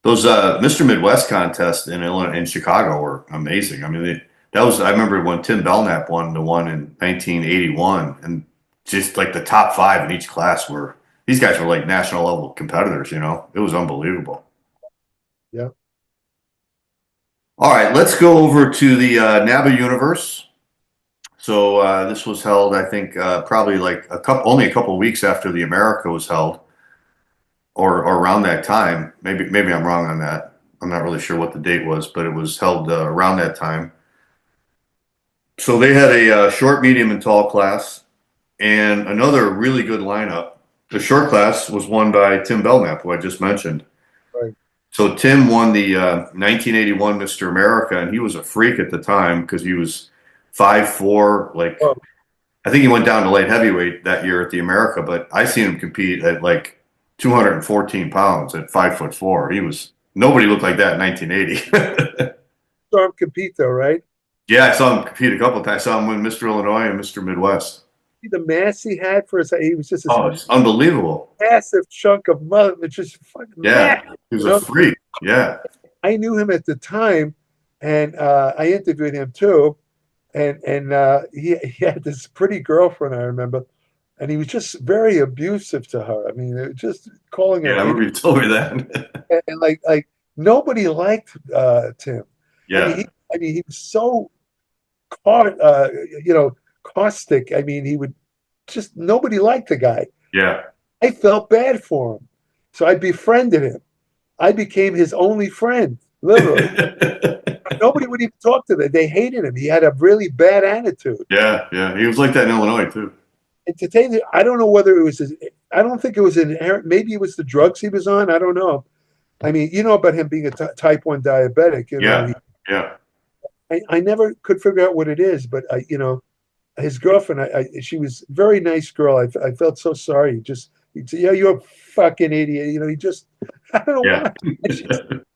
Those Mr. Midwest contests in Chicago were amazing. I mean, I remember when Tim Belknap won the one in 1981, and just like the top 5 in each class these guys were like national level competitors, It was unbelievable. Yeah. All right, let's go over to the NABBA universe. So this was held, I think, probably like only a couple of weeks after the America was held, or around that time. Maybe I'm wrong on that. I'm not really sure what the date was, but it was held around that time. So they had a short, medium, and tall class, and another really good lineup. The short class was won by Tim Belknap, who I just mentioned. Right. So Tim won the 1981 Mr. America, and he was a freak at the time because he was 5'4". I think he went down to light heavyweight that year at the America, but I seen him compete at like 214 pounds at 5'4". Nobody looked like that in 1980. Saw him compete though, right? Yeah, I saw him compete a couple of times. I saw him win Mr. Illinois and Mr. Midwest. The mass he had for he was just it's unbelievable. Massive chunk of muscle. It's just fucking massive. He was a freak. Yeah. I knew him at the time, and I interviewed him too. And he had this pretty girlfriend, I remember, and he was just very abusive to her. I mean, just calling her. Yeah, I remember you told me that. and like nobody liked Tim. Yeah. I mean, he was so caustic. I mean, he would just, nobody liked the guy. Yeah. I felt bad for him. So I befriended him. I became his only friend, literally. Nobody would even talk to them. They hated him. He had a really bad attitude. Yeah. He was like that in Illinois, too. And to tell you, I don't know whether it was I don't think it was inherent. Maybe it was the drugs he was on. I don't know. I mean, you know about him being a type 1 diabetic. Yeah. I never could figure out what it is, but his girlfriend, she was a very nice girl. I felt so sorry. He'd say, "Yeah, you're a fucking idiot." He just, I don't know why. She's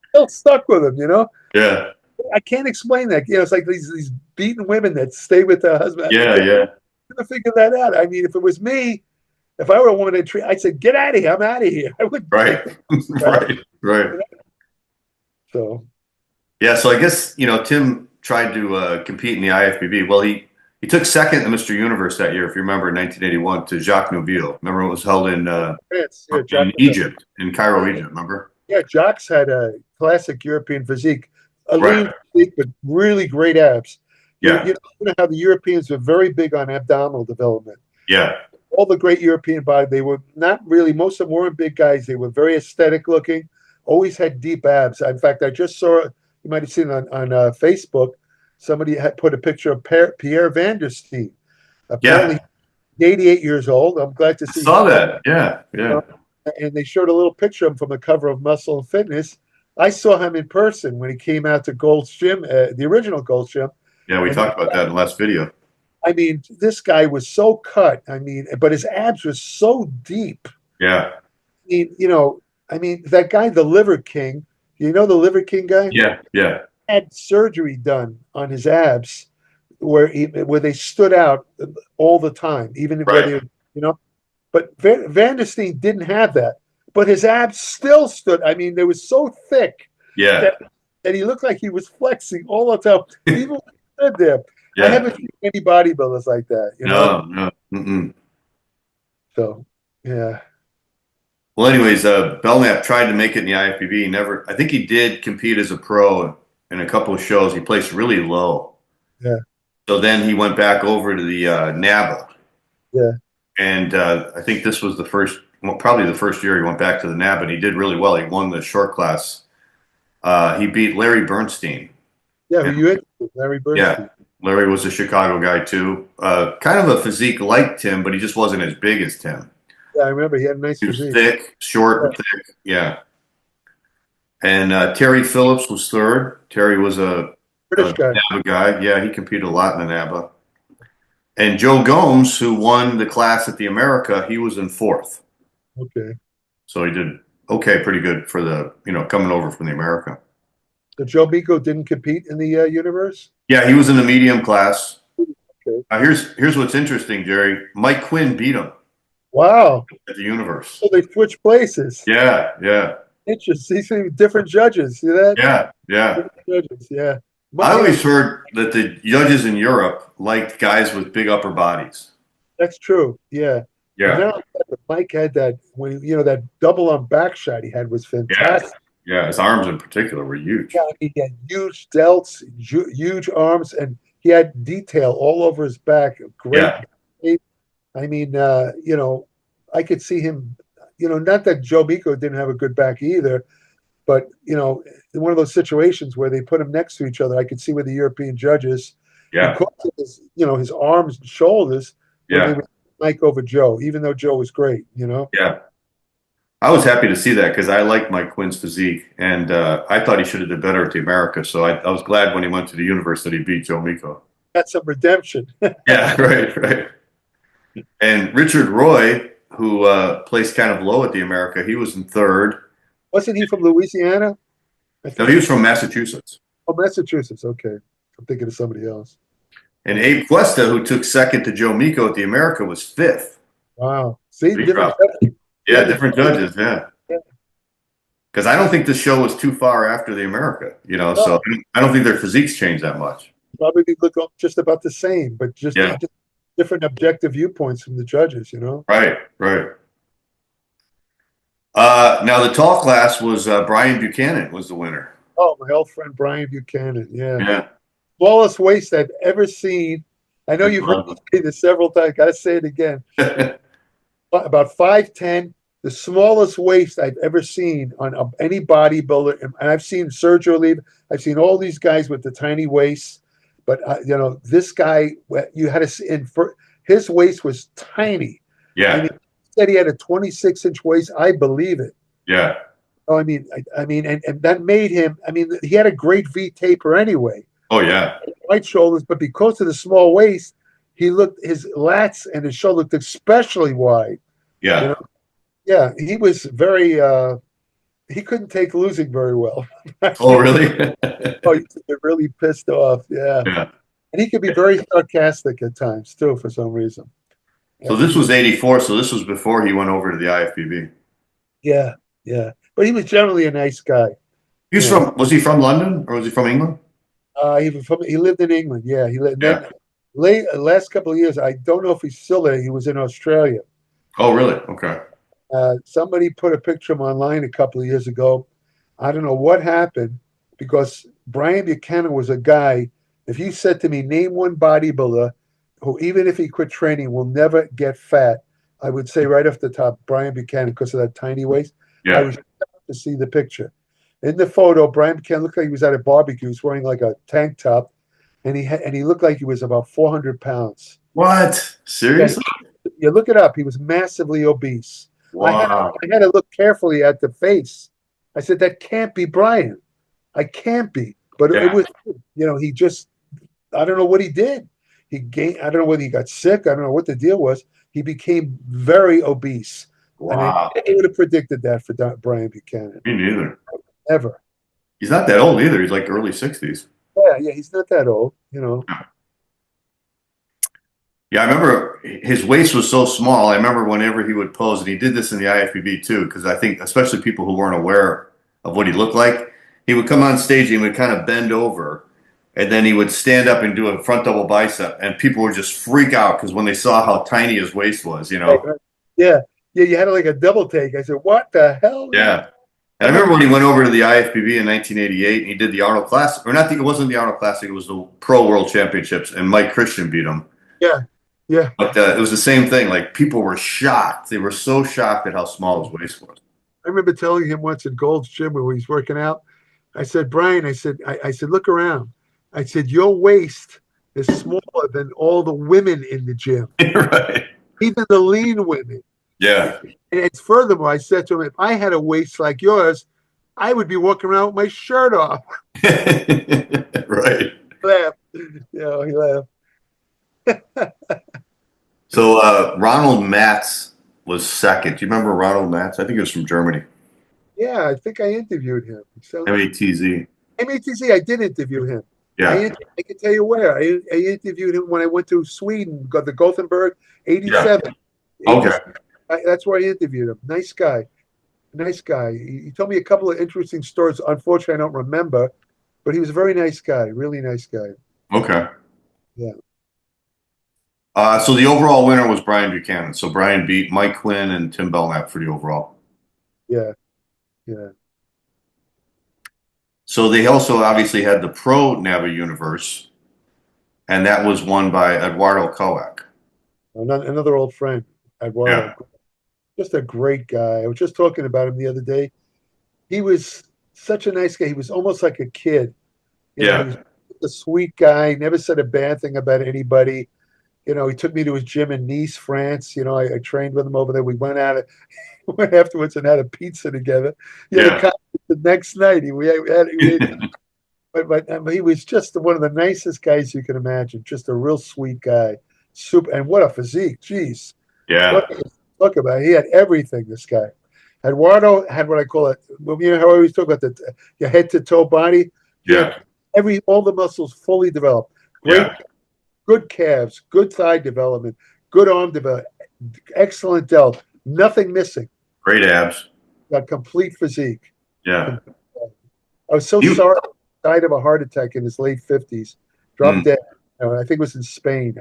still stuck with him, Yeah. I can't explain that. It's like these beaten women that stay with their husband. Yeah. I'm gonna figure that out. I mean, if it was me, if I were a woman in tree, I'd say, "Get out of here! I'm out of here." I would. Right. Right. So. Yeah. So I guess Tim tried to compete in the IFBB. Well, he He took second in Mr. Universe that year, if you remember, in 1981 to Jacques Nouveau. Remember it was held in Egypt, in Cairo, Egypt, remember? Yeah, Jacques had a classic European physique. A Right. lean physique, but really great abs. Yeah. You know how the Europeans were very big on abdominal development. Yeah. All the great European body, they were not really, most of them weren't big guys. They were very aesthetic looking, always had deep abs. In fact, I just saw, you might have seen on Facebook, somebody had put a picture of Pierre Van der Steen. Apparently, 88 years old. I'm glad to see. I saw that. Yeah. Yeah. And they showed a little picture of him from the cover of Muscle and Fitness. I saw him in person when he came out to Gold's Gym, the original Gold's Gym. Yeah, we talked about that in the last video. I mean, this guy was so cut. I mean, but his abs were so deep. Yeah. I mean, that guy, the Liver King, you know the Liver King guy? Yeah. Yeah. Had surgery done on his abs where they stood out all the time, even Right. where they, But Van der Steen didn't have that. But his abs still stood. I mean, they were so thick. Yeah. That he looked like he was flexing all the time. Even when he stood there. Yeah. I haven't seen any bodybuilders like that. No. Mm-mm. So, yeah. Well, anyways, Belknap tried to make it in the IFBB. He never. I think he did compete as a pro in a couple of shows. He placed really low. Yeah. So then he went back over to the NABBA. Yeah. And I think this was probably the first year he went back to the NABBA, and he did really well. He won the short class. He beat Larry Bernstein. Yeah, you had Larry Bernstein. Yeah. Larry was a Chicago guy too. Kind of a physique like Tim, but he just wasn't as big as Tim. Yeah, I remember he had a nice He was physique. thick, short, and thick. Yeah. And Terry Phillips was third. Terry was a British guy. NABBA guy. Yeah, he competed a lot in the NABBA. And Joe Gomes, who won the class at the America, he was in fourth. Okay. So he did pretty good for the, coming over from the America. So Joe Meeko didn't compete in the universe? Yeah, he was in the medium class. Okay. Here's what's interesting, Jerry. Mike Quinn beat him. Wow. At the universe. So they switched places. Yeah, yeah. Interesting. See, different judges. See that? Yeah, yeah. Different judges, yeah. I always heard that the judges in Europe liked guys with big upper bodies. That's true. Yeah. Yeah. Now, Mike had that that double arm back shot he had was fantastic. Yeah, his arms in particular were huge. Yeah, he had huge delts, huge arms, and he had detail all over his back. Great. Yeah. I mean, I could see him. Not that Joe Meeko didn't have a good back either, but in one of those situations where they put him next to each other, I could see where the European judges, because of his, his arms and shoulders, Yeah. they would Mike over Joe, even though Joe was great. Yeah. I was happy to see that because I liked Mike Quinn's physique, and I thought he should have did better at the America. So I was glad when he went to the universe that he beat Joe Meeko. That's some redemption. Yeah, right. And Richard Roy, who placed kind of low at the America, he was in third. Wasn't he from Louisiana? No, he was from Massachusetts. Oh, Massachusetts. Okay. I'm thinking of somebody else. And Abe Cuesta, who took second to Joe Meeko at the America, was fifth. Wow. See, different different judges, yeah. Because I don't think this show was too far after the America, so I don't think their physiques changed that much. Probably look just about the same, but just different objective viewpoints from the judges, Right. Now the tall class was Brian Buchanan was the winner. Oh, my old friend Brian Buchanan, Yeah. Smallest waist I've ever seen. I know you've heard me say this several times. Got to say it again. About 5'10", the smallest waist I've ever seen on any bodybuilder. And I've seen Sergio Oliva. I've seen all these guys with the tiny waists. But, this guy, you had to see, his waist was tiny. Yeah. I mean, he said he had a 26-inch waist. I believe it. Yeah. Oh, I mean, and that made him, he had a great V taper anyway. Oh, yeah. Wide shoulders, but because of the small waist, his lats and his shoulder looked especially wide. Yeah. Yeah, he was very, he couldn't take losing very well. Oh, really? Oh, he was really pissed off. Yeah. And he could be very sarcastic at times, too, for some reason. So this was 84, so this was before he went over to the IFBB. Yeah. But he was generally a nice guy. Was he from London or was he from England? He lived in England. Yeah, he lived. Yeah. Last couple of years, I don't know if he's still there. He was in Australia. Oh, really? Okay. Somebody put a picture of him online a couple of years ago. I don't know what happened, because Brian Buchanan was a guy. If you said to me, name one bodybuilder who, even if he quit training, will never get fat, I would say right off the top, Brian Buchanan, because of that tiny waist. Yeah. I was shocked to see the picture. In the photo, Brian Buchanan looked like he was at a barbecue. He was wearing like a tank top, and he looked like he was about 400 pounds. What? Seriously? Yeah, you look it up. He was massively obese. Wow. I had to look carefully at the face. I said, that can't be Brian. I can't be. But it was, he just, I don't know what he did. He gained, I don't know whether he got sick. I don't know what the deal was. He became very obese. Wow. And I would have predicted that for Brian Buchanan. Me neither. Ever. He's not that old either. He's like early 60s. Yeah, he's not that old, Yeah, I remember his waist was so small. I remember whenever he would pose, and he did this in the IFBB too, because I think especially people who weren't aware of what he looked like, he would come on stage and he would kind of bend over, and then he would stand up and do a front double bicep, and people would just freak out because when they saw how tiny his waist was, Yeah, you had like a double take. I said, what the hell? Yeah. And I remember when he went over to the IFBB in 1988, and he did the Arnold Classic, or not, it wasn't the Arnold Classic, it was the Pro World Championships, and Mike Christian beat him. Yeah. But it was the same thing. Like, people were shocked. They were so shocked at how small his waist was. I remember telling him once at Gold's Gym when he's working out, I said, Brian, I said, look around. I said, your waist is smaller than all the women in the gym. Right. Even the lean women. Yeah. And it's furthermore, I said to him, if I had a waist like yours, I would be walking around with my shirt off. Right. He laughed. He laughed. So Ronald Matz was second. Do you remember Ronald Matz? I think he was from Germany. Yeah, I think I interviewed him. MATZ. MATZ, I did interview him. Yeah. I can tell you where. I interviewed him when I went to Sweden, got the Gothenburg, 87. Yeah. Okay. That's where I interviewed him. Nice guy. He told me a couple of interesting stories. Unfortunately, I don't remember, but he was a very nice guy, really nice guy. Okay. Yeah. So the overall winner was Brian Buchanan. So Brian beat Mike Quinn and Tim Belknap for the overall. Yeah. So they also obviously had the Pro NABBA Universe, and that was won by Eduardo Kawak. Another old friend, Eduardo. Yeah. Just a great guy. I was just talking about him the other day. He was such a nice guy. He was almost like a kid. He was a sweet guy. Never said a bad thing about anybody. He took me to his gym in Nice, France. I trained with him over there. We went went afterwards and had a pizza together. The next night, but he was just one of the nicest guys you can imagine. Just a real sweet guy. Super, and what a physique. Jeez. Yeah. Talk about it. He had everything, this guy. Eduardo had what I call it. How I always talk about your head to toe body. Yeah. All the muscles fully developed. Great, good calves, good thigh development, good arm development, excellent delt, nothing missing. Great abs. Got complete physique. Yeah. I was so sorry. He died of a heart attack in his late 50s. Dropped dead. I think it was in Spain.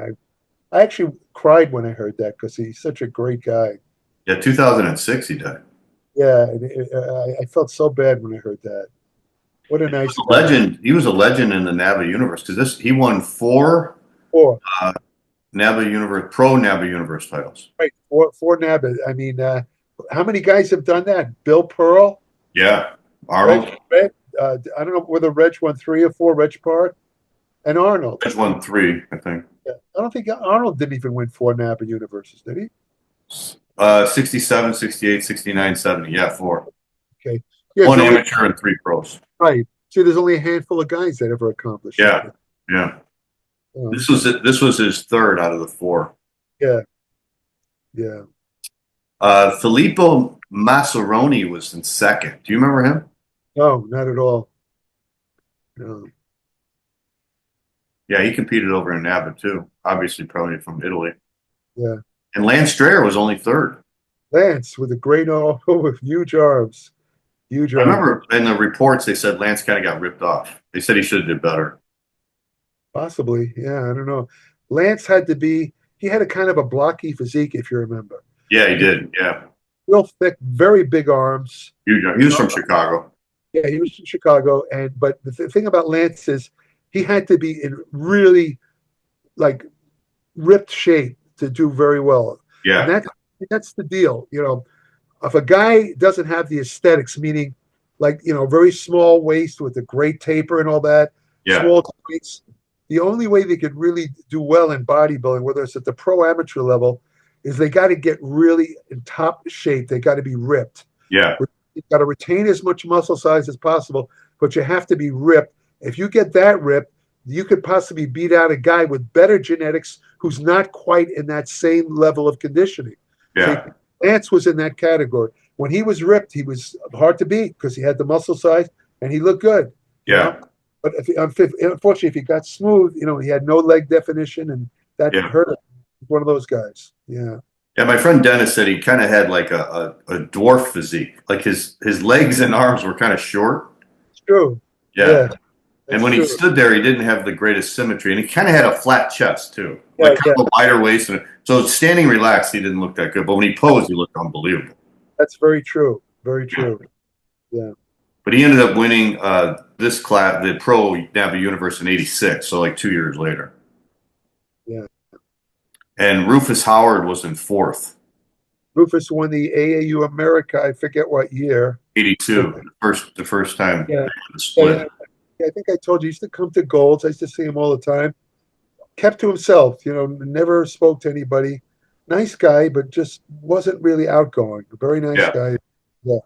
I actually cried when I heard that because he's such a great guy. Yeah, 2006 he died. Yeah, I felt so bad when I heard that. What a nice legend. He was a legend in the NABBA universe because he won four NABBA universe, pro NABBA universe titles. Right, four NABBA. I mean, how many guys have done that? Bill Pearl. Yeah, Arnold. Reg, I don't know whether Reg won 3 or 4. Reg Park and Arnold. Reg won 3, I think. Yeah. I don't think Arnold didn't even win 4 NABBA universes, did he? 67, 68, 69, 70. Yeah, 4. Okay. Yeah, 1 amateur and 3 pros. Right. See, there's only a handful of guys that ever accomplished that. Yeah. This was his 3rd out of the 4. Yeah. Filippo Massaroni was in 2nd. Do you remember him? No, not at all. No. Yeah, he competed over in NABBA too. Obviously, probably from Italy. Yeah. And Lance Strayer was only 3rd. Lance with a great arm, with huge arms. I remember in the reports they said Lance kind of got ripped off. They said he should have did better. Possibly, yeah. I don't know. Lance he had a kind of a blocky physique, if you remember. Yeah, he did. Yeah. Real thick, very big arms. He was from Chicago. Yeah, he was from Chicago. But the thing about Lance is he had to be in really like ripped shape to do very well. Yeah. And that's the deal. If a guy doesn't have the aesthetics, meaning like, very small waist with a great taper and all that, small joints, the only way they could really do well in bodybuilding, whether it's at the pro amateur level, is they got to get really in top shape. They got to be ripped. Yeah. You've got to retain as much muscle size as possible, but you have to be ripped. If you get that ripped, you could possibly beat out a guy with better genetics who's not quite in that same level of conditioning. Yeah. So Lance was in that category. When he was ripped, he was hard to beat because he had the muscle size and he looked good. Yeah. But unfortunately, if he got smooth, he had no leg definition, and that hurt him. One of those guys. Yeah. Yeah, my friend Dennis said he kind of had like a dwarf physique. Like his legs and arms were kind of short. It's true. Yeah. And when he stood there, he didn't have the greatest symmetry, and he kind of had a flat chest too, kind of a wider waist. So standing relaxed, he didn't look that good. But when he posed, he looked unbelievable. That's very true. Very true. Yeah. But he ended up winning this class, the Pro NABBA Universe in '86, so like 2 years later. Yeah. And Rufus Howard was in fourth. Rufus won the AAU America, I forget what year. '82, the first time the split. I think I told you, he used to come to Golds. I used to see him all the time. Kept to himself, never spoke to anybody. Nice guy, but just wasn't really outgoing. A very nice guy. Yeah.